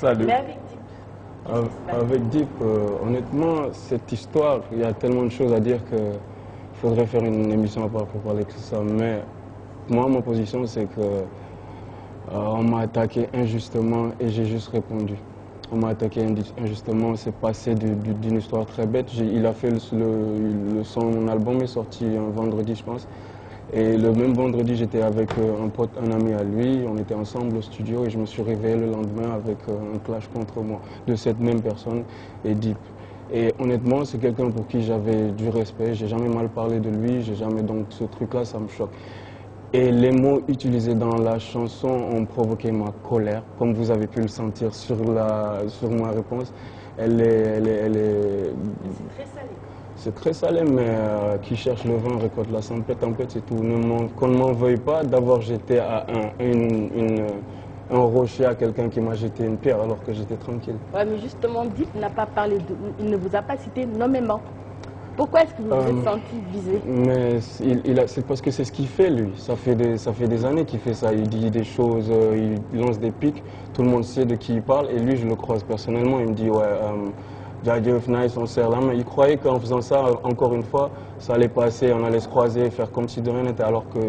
Salut. Mais avec Dip. Avec Deep, honnêtement, cette histoire, il y a tellement de choses à dire qu'il faudrait faire une émission à part pour parler de ça. Mais moi, ma position, c'est que on m'a attaqué injustement et j'ai juste répondu. On m'a attaqué injustement, c'est passé d'une histoire très bête. Il a fait son album est sorti un vendredi, je pense. Et le même vendredi, j'étais avec un pote, un ami à lui, on était ensemble au studio et je me suis réveillé le lendemain avec un clash contre moi de cette même personne et Deep. Et honnêtement, c'est quelqu'un pour qui j'avais du respect, j'ai jamais mal parlé de lui, j'ai jamais, donc ce truc-là, ça me choque. Et les mots utilisés dans la chanson ont provoqué ma colère, comme vous avez pu le sentir sur ma réponse. Elle est C'est très salé. c'est très salé, mais qui cherche le vent récolte la tempête, c'est tout. Qu'on ne m'en veuille pas d'avoir jeté à un rocher à quelqu'un qui m'a jeté une pierre alors que j'étais tranquille. Ouais, mais justement, Dip n'a pas parlé il ne vous a pas cité nommément. Pourquoi est-ce que vous vous êtes senti visé? Mais c'est parce que c'est ce qu'il fait, lui. Ça fait des années qu'il fait ça. Il dit des choses, il lance des pics. Tout le monde sait de qui il parle. Et lui, je le croise personnellement. Il me dit, ouais, Jadjeuf, nice, on serre la main. Il croyait qu'en faisant ça, encore une fois, ça allait passer, on allait se croiser, faire comme si de rien n'était. Alors que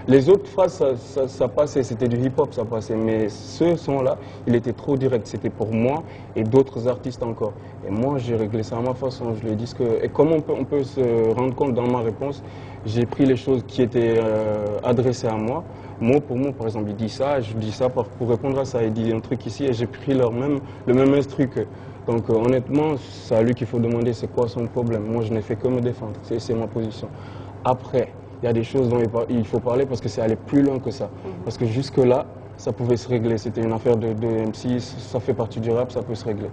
les autres phrases, ça passait, c'était du hip-hop, ça passait. Mais ce son-là, il était trop direct. C'était pour moi et d'autres artistes encore. Et moi, j'ai réglé ça à ma façon. Je lui ai dit et comme on peut se rendre compte dans ma réponse, j'ai pris les choses qui étaient adressées à moi. Mot pour mot, par exemple, il dit ça, je dis ça pour répondre à ça. Il dit un truc ici et j'ai pris le même instru que. Donc honnêtement, c'est à lui qu'il faut demander c'est quoi son problème. Moi, je n'ai fait que me défendre, c'est ma position. Après, il y a des choses dont il faut parler parce que c'est aller plus loin que ça. Parce que jusque-là, ça pouvait se régler. C'était une affaire de MC, ça fait partie du rap, ça peut se régler.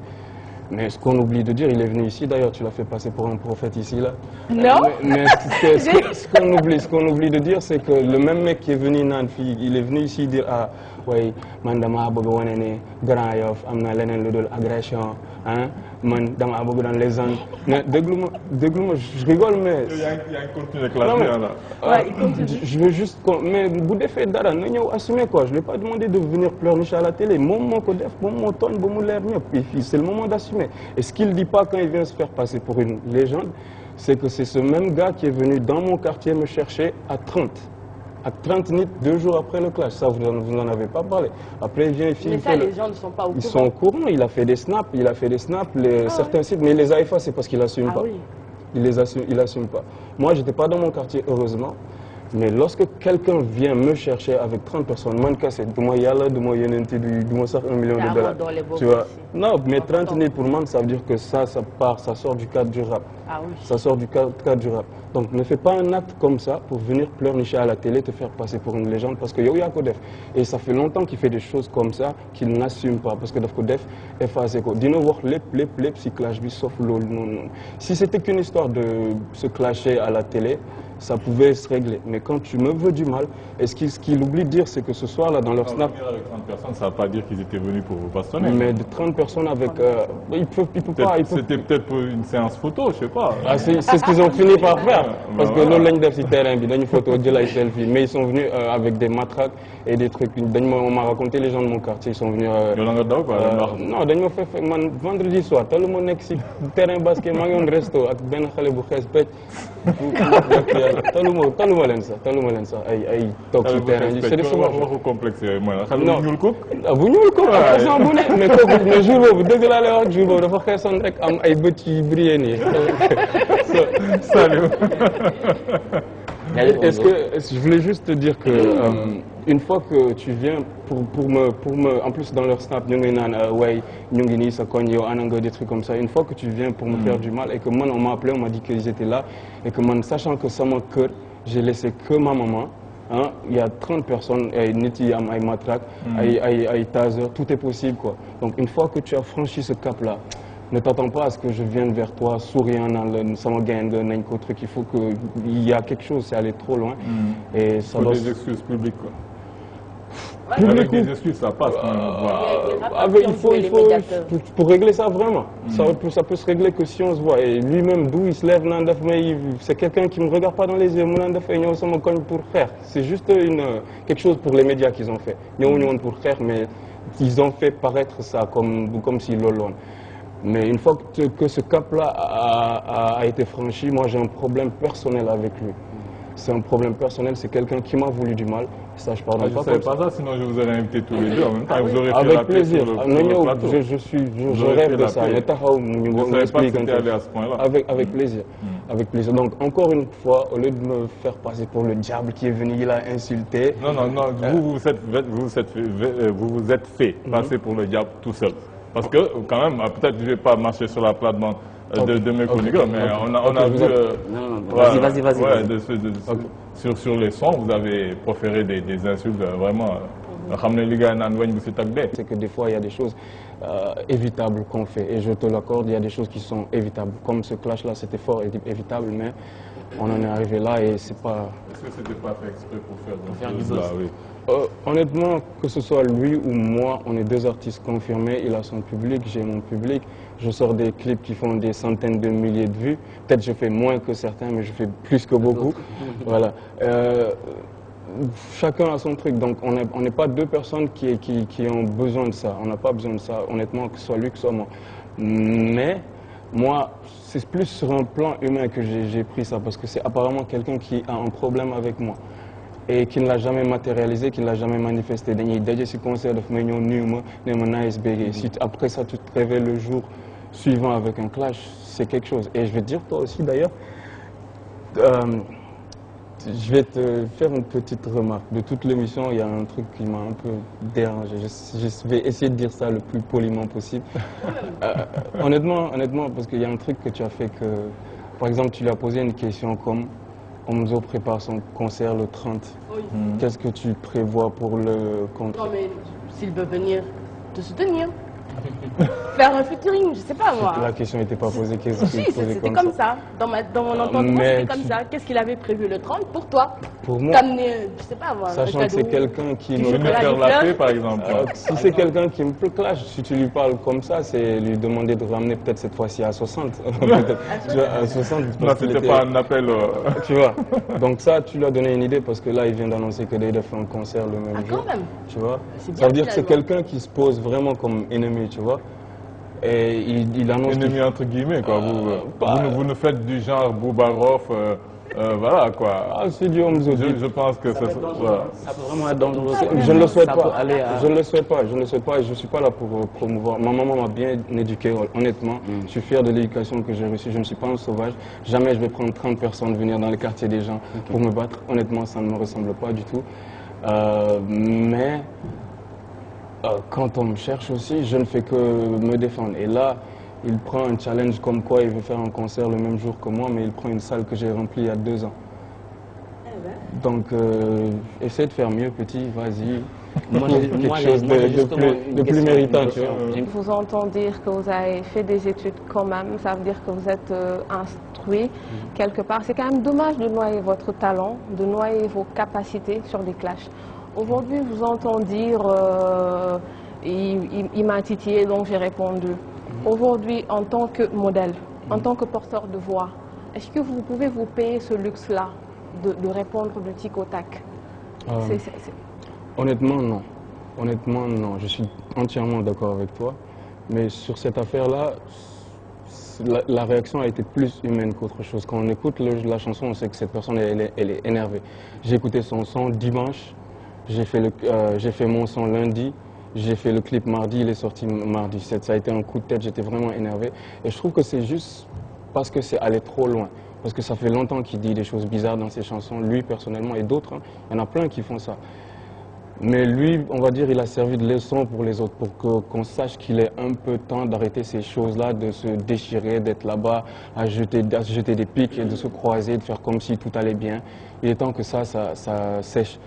Mais ce qu'on oublie de dire, il est venu ici, d'ailleurs, tu l'as fait passer pour un prophète ici, là. Non. Mais ce qu'on oublie de dire, c'est que le même mec qui est venu Nanfi, il est venu ici dire, ah, ouais, man dama bëgg wane ne Grand Yoff am na leneen lu dul agression, hein, man dama bëgg doon légende. Mais déglu ma, je rigole, mais. Il y a un contenu avec la vie, là. Ouais, il continue. Je veux juste, mais bu defee dara na ñëw assumer quoi. Je ne l'ai pas demandé de venir pleurnicher à la télé. Moom moo ko def, moom moo tooñ ba mu leer ñëpp. Et puis c'est le moment d'assumer. Et ce qu'il ne dit pas quand il vient se faire passer pour une légende, c'est que c'est ce même gars qui est venu dans mon quartier me chercher à 30. À 30 nits, 2 jours après le clash. Ça, vous n'en avez pas parlé. Après, il vient et Mais ça, les gens ne sont pas au courant. Ils sont au courant. Il a fait des snaps, certains sites, mais il les a effacés parce qu'il n'assume pas. Oui. Il assume pas. Moi, j'étais pas dans mon quartier, heureusement. Mais lorsque quelqu'un vient me chercher avec 30 personnes, man cassé, de moi yalla, de moi yenenti, de moi ça $1 million. Tu vois? Non, mais 30 000 pour man, ça veut dire que ça sort du cadre du rap. Ah oui. Ça sort du cadre du rap. Donc ne fais pas un acte comme ça pour venir pleurnicher à la télé, te faire passer pour une légende, parce que yo ya ko def. Et ça fait longtemps qu'il fait des choses comme ça qu'il n'assume pas, parce que daf ko def effacé ko. Dina wax lépp si clash bi sauf lol non. Si c'était qu'une histoire de se clasher à la télé, ça pouvait se régler. Mais quand tu me veux du mal, ce qu'il oublie de dire, c'est que ce soir-là, dans leur snap... Venir avec 30 personnes, ça ne veut pas dire qu'ils étaient venus pour vous bastonner. Mais de 30 personnes avec... ils peuvent pas... C'était peut-être pour une séance photo, je sais pas. Ah, c'est ce qu'ils ont fini par faire. Parce que l'autre ligne def sur terrain, ils ont une photo de la selfie. Mais ils sont venus avec des matraques et des trucs. On m'a raconté les gens de mon quartier, ils sont venus... non, ils m'ont fait vendredi soir. Tout le monde est sur le terrain basket, moi, un resto avec Ben Khaled Boukhès Pech. taluma leen sax ay toog ci terrain yi c'est des waxu complexe yooyu mooy xam nga ñuul ko bu ñuul ko façon bu ne mais kooku ne jour boobu dëgg laa lay wax jour boobu dafa xeesoon rek am ay bët yu brillé nii salut. Est-ce que je voulais juste te dire que une fois que tu viens pour me en plus dans leur snap ñu ngi naan way ñu ngi nii sa koñ yow ana nga des trucs comme ça, une fois que tu viens pour me faire du mal et que moi on m'a appelé, on m'a dit qu'ils étaient là et que moi sachant que sama kër j'ai laissé que ma maman, hein, il y a 30 personnes, nit yi am ay matraque, ay taser, tout est possible quoi. Donc une fois que tu as franchi ce cap là, ne t'attends pas à ce que je vienne vers toi souriant dans le sama gang nañ ko truc. Il faut qu'il y a quelque chose, c'est aller trop loin. Et ça doit... des excuses publiques quoi. Avec des excuses, ça passe. Il faut pour régler ça vraiment. Ça peut se régler que si on se voit. Et lui-même, d'où il se lève, c'est quelqu'un qui ne me regarde pas dans les yeux. Pour faire. C'est juste quelque chose pour les médias qu'ils ont fait. Nous, on pour faire, mais ils ont fait paraître ça comme si lolon. Mais une fois que ce cap-là a été franchi, moi j'ai un problème personnel avec lui. C'est un problème personnel, c'est quelqu'un qui m'a voulu du mal. Ça, je pardonne Je pas. ne savais pas ça, sinon je vous aurais invité tous les deux en même temps. Vous aurez fait Avec la paix plaisir. sur le plateau. Je rêve de ça. Je ne savais pas que c'était allé à ce point-là. Avec plaisir. Avec plaisir. Donc, encore une fois, au lieu de me faire passer pour le diable qui est venu, il a insulté. Non, vous vous êtes fait passer pour le diable tout seul. Parce que, quand même, peut-être que je ne vais pas marcher sur la plate-bande de mes chroniqueurs, mais on a vu. Vas-y. Sur les sons, vous avez proféré des insultes vraiment. C'est que des fois, il y a des choses évitables qu'on fait. Et je te l'accorde, il y a des choses qui sont évitables. Comme ce clash-là, c'était fort évitable, mais on en est arrivé là et c'est pas... Est-ce que c'était pas fait exprès pour faire du buzz? Oui. Honnêtement, que ce soit lui ou moi, on est deux artistes confirmés. Il a son public, j'ai mon public. Je sors des clips qui font des centaines de milliers de vues. Peut-être je fais moins que certains, mais je fais plus que beaucoup. Voilà. Chacun a son truc, donc on n'est pas deux personnes qui ont besoin de ça. On n'a pas besoin de ça, honnêtement, que ce soit lui, que ce soit moi. Mais moi, c'est plus sur un plan humain que j'ai pris ça, parce que c'est apparemment quelqu'un qui a un problème avec moi et qui ne l'a jamais matérialisé, qui ne l'a jamais manifesté. D'ailleurs, si concert de si après ça, tu te réveilles le jour suivant avec un clash, c'est quelque chose. Et je vais te dire, toi aussi d'ailleurs, je vais te faire une petite remarque. De toute l'émission, il y a un truc qui m'a un peu dérangé. Je vais essayer de dire ça le plus poliment possible. Honnêtement, parce qu'il y a un truc que tu as fait que, par exemple, tu lui as posé une question comme Omzo prépare son concert le 30. Oui. Qu'est-ce que tu prévois pour le concert? Non, mais s'il veut venir te soutenir, faire un featuring, je sais pas moi. La question n'était pas posée. Si, c'était comme ça. Dans mon entendement, c'était comme ça. Qu'est-ce qu'il avait prévu le 30 pour toi? Pour moi, t'amener, je sais pas moi, sachant que c'est quelqu'un qui me Venir faire la paix, par exemple. si c'est quelqu'un qui me clash, si tu lui parles comme ça, c'est lui demander de ramener peut-être cette fois-ci à 60. À 60. Non, c'était pas un appel. Tu vois. Donc ça, tu lui as donné une idée parce que là, il vient d'annoncer que Dayda fait un concert le même jour. Quand même. Tu vois. C'est bien, Ça veut dire que c'est finalement. quelqu'un qui se pose vraiment comme ennemi, tu vois. Et il annonce qu'il Ennemi entre guillemets, quoi. Vous ne faites du genre Boubarov, voilà, quoi. Ah, c'est du Omzo. Je pense que ça. Voilà. Ça peut vraiment être dangereux. Je ne le souhaite Ça peut pas. aller à- Je ne le souhaite pas. Je ne le souhaite pas et je ne suis pas là pour promouvoir. Ma maman m'a bien éduqué, honnêtement. Je suis fier de l'éducation que j'ai reçue. Je ne suis pas un sauvage. Jamais je vais prendre 30 personnes venir dans les quartiers des gens pour me battre. Honnêtement, ça ne me ressemble pas du tout. Mais quand on me cherche aussi, je ne fais que me défendre. Et là, il prend un challenge comme quoi il veut faire un concert le même jour que moi, mais il prend une salle que j'ai remplie il y a 2 ans. Donc, essaie de faire mieux, petit, vas-y. Quelque chose de plus méritant, tu vois. Je vous entends dire que vous avez fait des études quand même, ça veut dire que vous êtes instruit quelque part. C'est quand même dommage de noyer votre talent, de noyer vos capacités sur des clashs. Aujourd'hui, je vous entends dire il m'a titillé, donc j'ai répondu. Aujourd'hui, en tant que modèle, en tant que porteur de voix, est-ce que vous pouvez vous payer ce luxe-là de répondre de tic au tac? Honnêtement, non. Honnêtement, non. Je suis entièrement d'accord avec toi. Mais sur cette affaire-là, la réaction a été plus humaine qu'autre chose. Quand on écoute la chanson, on sait que cette personne, elle est énervée. J'ai écouté son son dimanche, j'ai fait mon son lundi, j'ai fait le clip mardi, il est sorti mardi. Ça a été un coup de tête, j'étais vraiment énervé. Et je trouve que c'est juste parce que c'est allé trop loin. Parce que ça fait longtemps qu'il dit des choses bizarres dans ses chansons, lui personnellement et d'autres. Il y en a plein qui font ça. Mais lui, on va dire, il a servi de leçon pour les autres, pour qu'on sache qu'il est un peu temps d'arrêter ces choses-là, de se déchirer, d'être là-bas, à jeter des pics et de se croiser, de faire comme si tout allait bien. Il est temps que ça cesse.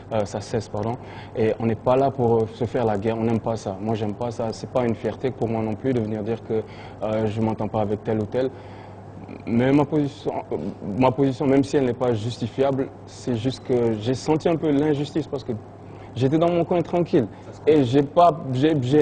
Et on n'est pas là pour se faire la guerre, on n'aime pas ça. Moi, j'aime pas ça. C'est pas une fierté pour moi non plus de venir dire que je ne m'entends pas avec tel ou tel. Mais ma position, même si elle n'est pas justifiable, c'est juste que j'ai senti un peu l'injustice parce que J'étais dans mon coin tranquille. Et j'ai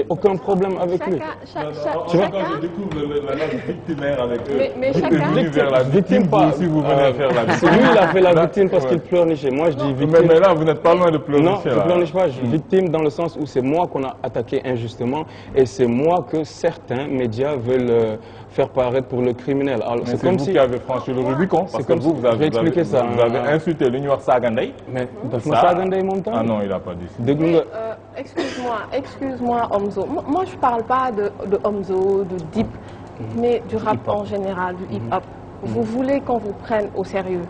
aucun problème avec lui. Quand je découvre la race victimaire avec eux, mais chacun... vers la victime, si vous venez faire la victime. C'est lui, il a fait la victime parce qu'il pleurnichait. Moi, je dis victime. Mais là, vous n'êtes pas loin de pleurnicher. Non, je ne pleurniche pas. Je suis victime dans le sens où c'est moi qu'on a attaqué injustement et c'est moi que certains médias veulent faire paraître pour le criminel. C'est comme vous qui avez franchi le Rubicon. Parce que vous avez insulté l'Union Sagandei. Mais Sagandei montant. Ah non, il n'a pas dit ça. Excuse-moi, Omzo. Moi, je ne parle pas de Omzo, de Dip, mais du rap en général, du hip-hop. Vous voulez qu'on vous prenne au sérieux.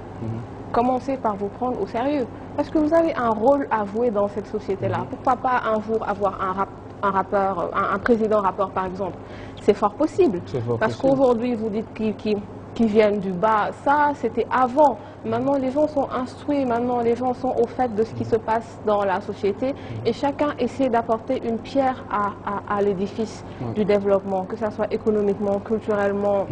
Commencez par vous prendre au sérieux. Parce que vous avez un rôle à jouer dans cette société-là. Pourquoi pas un jour avoir un rappeur, un président rappeur par exemple. C'est fort possible. Parce qu'aujourd'hui, vous dites qu'ils viennent du bas. Ça, c'était avant. Maintenant, les gens sont instruits. Maintenant, les gens sont au fait de ce qui se passe dans la société. Et chacun essaie d'apporter une pierre à l'édifice du développement, que ce soit économiquement, culturellement.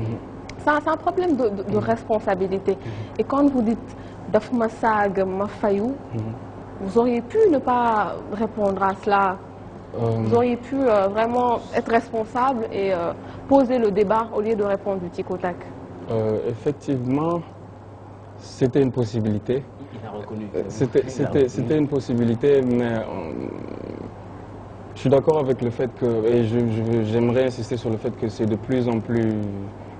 C'est un problème de responsabilité. Et quand vous dites « Daf ma sag, ma fayou », vous auriez pu ne pas répondre à cela. Vous auriez pu vraiment être responsable et poser le débat au lieu de répondre du tic au tac. Effectivement, c'était une possibilité. Il a reconnu. C'était une possibilité, mais je suis d'accord avec le fait que, et j'aimerais insister sur le fait que c'est de plus en plus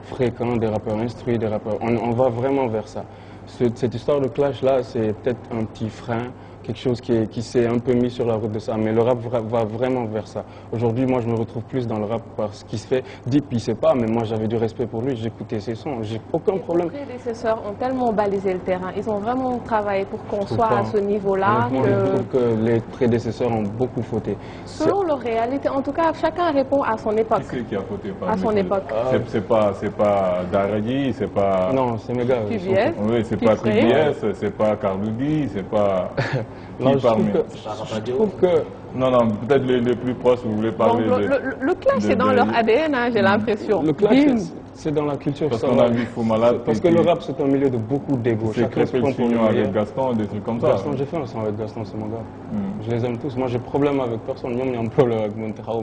fréquent, des rappeurs instruits, des rappeurs. On va vraiment vers ça. Cette histoire de clash-là, c'est peut-être un petit frein, quelque chose qui s'est un peu mis sur la route de ça, mais le rap va vraiment vers ça. Aujourd'hui, moi, je me retrouve plus dans le rap par ce qui se fait. Deep, il sait pas, mais moi, j'avais du respect pour lui, j'écoutais ses sons, j'ai aucun problème. Les prédécesseurs ont tellement balisé le terrain, ils ont vraiment travaillé pour qu'on soit à ce niveau-là. Je trouve que les prédécesseurs ont beaucoup fauté. Selon leur réalité, en tout cas, chacun répond à son époque. Qui c'est qui a fauté à son époque. C'est pas Daradi, c'est pas... Non, c'est mes gars. Oui, c'est pas TBS, c'est pas Cardoudi, c'est pas... Non, je trouve que... Non, peut-être les plus proches, vous voulez parler le clash, c'est dans leur ADN, hein, j'ai l'impression. Le clash, c'est dans la culture. Parce qu'on a vu Fou Malade. Parce que le rap, c'est un milieu de beaucoup d'ego. C'est Crépé le Chignon avec Gaston, des trucs comme ça. Gaston, j'ai fait un son avec Gaston, c'est mon gars. Je les aime tous. Moi, j'ai problème avec personne. Il y a un problème avec mon terrain.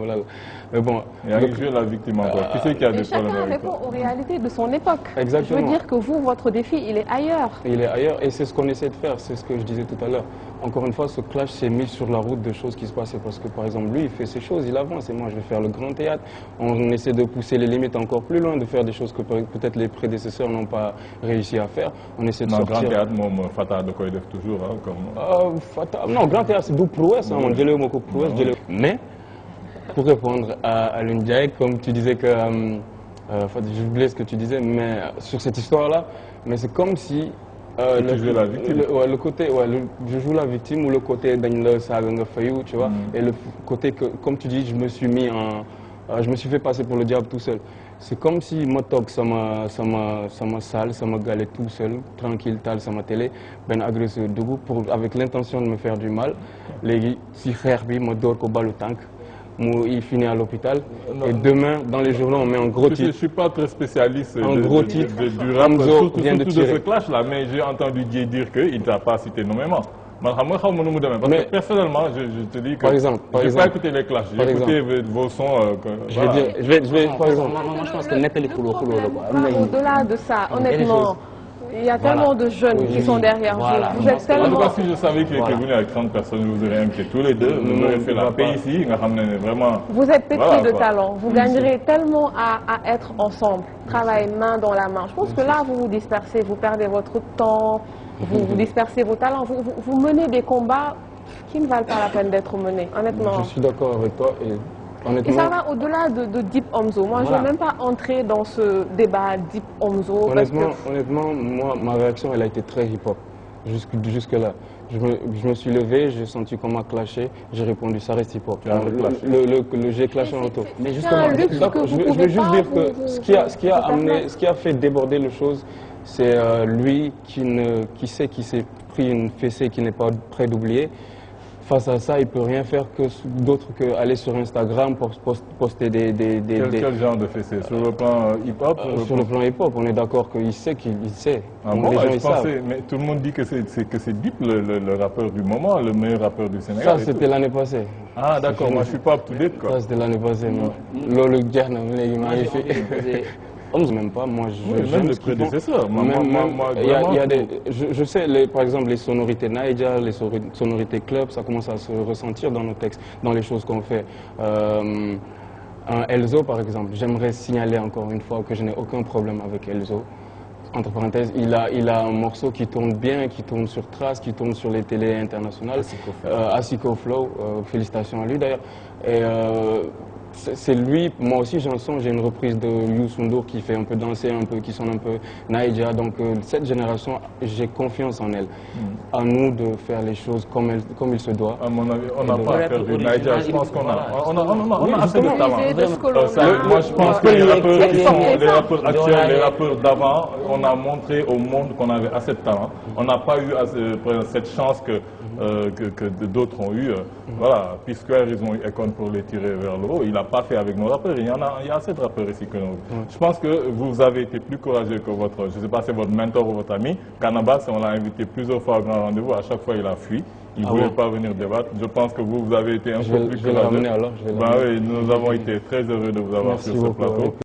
Mais bon. Il y a eu la victime encore. Qui c'est qui a des problèmes avec chacun répond aux réalités de son époque. Exactement. Je veux dire que vous, votre défi, il est ailleurs. Il est ailleurs et c'est ce qu'on essaie de faire. C'est ce que je disais tout à l'heure. Encore une fois, ce clash s'est mis sur la route de choses qui se passaient parce que, par exemple, lui, il fait ses choses, il avance et moi, je vais faire le grand théâtre. On essaie de pousser les limites encore plus loin, de faire des choses que peut-être les prédécesseurs n'ont pas réussi à faire. On essaie de sortir... grand théâtre, moi, Fata de quoi il toujours, hein, comme... Fata... Non, grand théâtre, c'est d'où prouesse, on dirait au mot prouesse. Mais, pour répondre à l'Undiaï, comme tu disais que... j'ai oublié ce que tu disais, mais sur cette histoire-là, mais c'est comme si... tu joues la victime. Le côté, je joue la victime ou le côté Daniel Saganga Fayou, tu vois, et le côté que, comme tu dis, je me suis fait passer pour le diable tout seul. C'est comme si moi, ça m'a sale, ça m'a galé tout seul, tranquille, tal, ça m'a télé, ben agresseur de goût, avec l'intention de me faire du mal. Les si frère bi, moi, dors qu'au bas le tank. Il finit à l'hôpital. Et demain, dans les journaux, on met un gros titre. Je ne suis pas très spécialiste gros titre du rap, surtout de ce clash-là, mais j'ai entendu dire qu'il ne t'a pas cité nommément. Parce que personnellement, je te dis que je n'ai pas écouté les clashs, j'ai écouté vos sons. Je vais, par exemple... Moi, je pense que Nathalie Koulo. Au-delà de ça, honnêtement... Il y a tellement de jeunes qui sont derrière vous. Vous êtes tellement... En tout cas, si je savais qu'il était venu avec 30 personnes, je vous aurais invité tous les deux. Vous auriez fait la paix ici. Vraiment... Vous êtes pétris de talent. Vous gagnerez tellement à être ensemble. Travailler main dans la main. Je pense que là, vous vous dispersez. Vous perdez votre temps. Vous dispersez vos talents. Vous menez des combats qui ne valent pas la peine d'être menés, honnêtement. Je suis d'accord avec toi. Et ça va au-delà de Deep Omzo. Moi, je ne veux même pas entrer dans ce débat Deep Omzo. Honnêtement, moi, ma réaction, elle a été très hip-hop. Jusque-là. Je me suis levé, j'ai senti qu'on m'a clashé, j'ai répondu, ça reste hip-hop. J'ai clashé en auto. Mais justement, je veux juste dire que ce qui a fait déborder les choses, c'est lui qui s'est pris une fessée qui n'est pas prêt d'oublier. face à ça, il ne peut rien faire d'autre qu'aller sur Instagram pour poster Quel genre de fait c'est? Sur le plan hip-hop? Sur le plan hip-hop, on est d'accord qu'il sait qu'il sait. Ah bon, les gens, je ils savent. pensais, mais tout le monde dit que c'est Dip le rappeur du moment, le meilleur rappeur du Sénégal. Ça, c'était l'année passée. Ah d'accord, moi je suis pas up-to-date quoi. Ça, c'était l'année passée. Lolo Diana, il est magnifique. Même pas, moi Oui, même le prédécesseur. Je sais, par exemple, les sonorités Naija, les sonorités club, ça commence à se ressentir dans nos textes, dans les choses qu'on fait. Un Elzo, par exemple, j'aimerais signaler encore une fois que je n'ai aucun problème avec Elzo. Entre parenthèses, il a un morceau qui tourne bien, qui tourne sur Trace, qui tourne sur les télés internationales. Asiko Flow, félicitations à lui d'ailleurs. Et c'est lui, moi aussi j'ai un son, j'ai une reprise de Youssou N'Dour qui fait un peu danser, qui sonne un peu Naija. Donc cette génération, j'ai confiance en elle. À nous de faire les choses comme il se doit. À mon avis, on n'a pas perdu Naija, je pense qu'on a assez de talent. Moi je pense que les rappeurs qui sont les rappeurs actuels, les rappeurs d'avant, on a montré au monde qu'on avait assez de talent. On n'a pas eu cette chance que d'autres ont eu. Voilà, P-Square, ils ont eu Econ pour les tirer vers le haut. Il n'a pas fait avec nos rappeurs. Il y a assez de rappeurs ici que nous. Je pense que vous avez été plus courageux que votre, je ne sais pas, c'est votre mentor ou votre ami. Cannabis, on l'a invité plusieurs fois au grand rendez-vous. À chaque fois, il a fui. Il ne voulait pas venir débattre. Je pense que vous avez été un peu plus courageux. Je vais le ramener alors. Oui, nous avons été très heureux de vous avoir sur ce plateau.